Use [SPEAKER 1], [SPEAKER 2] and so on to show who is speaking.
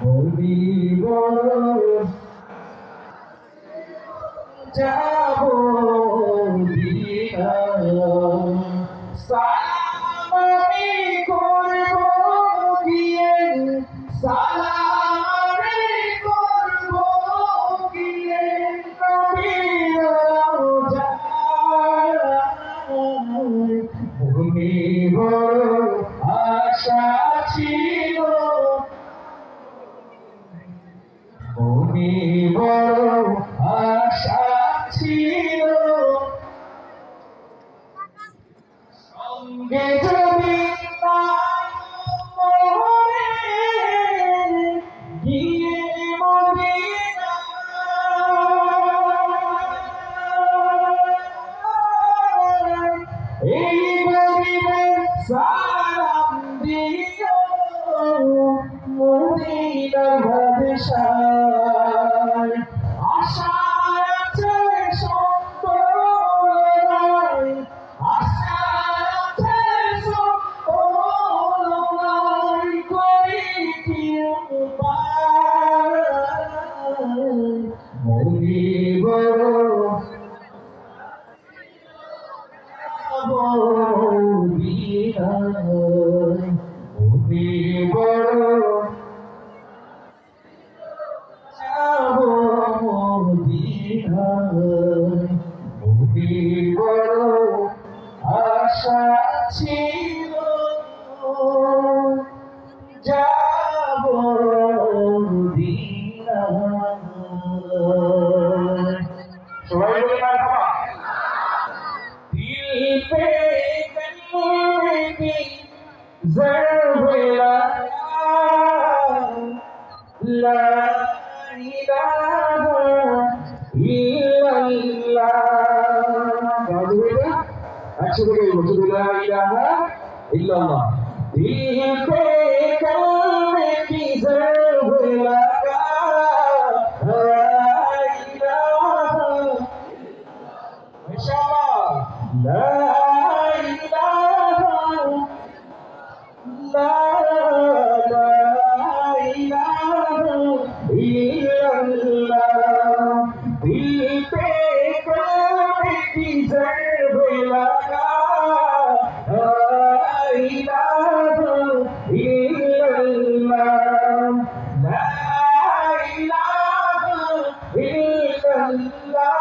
[SPEAKER 1] বলিব যাব দিয়া সালাম আমি করব গিয়ে সালাম আমি করব গিয়ে নবীর রওজায় বলিব আশা ছিল বলিব আশা ছিল সঙ্গে যদি গিয়ে মদিনা এই গরিবের সালাম দিও মদিনার বাদশাহ আশা আছে সম্পূর্ণ আশা আছে সম্পূর্ণ করি কি উপায় মরিব মরিব আশা ছিল যাব মদিনা সবাই বলে মারহাবা দিল পে কলবে কি জরবেলা লা ইলাহা ইল্লাল্লাহ একসাথে বলবো লা ইলাহা ইল্লাল্লাহ দিল পে কলবে কি জরবেলা লা ইলাহা মাশাআল্লাহ লা ইলাহা লা ইলাহা ইল্লাল্লাহ দিল পে কলবে কি জরবেলা লা ইলাহা ইল্লাল্লাহ লা ইলাহা ইল্লাল্লাহ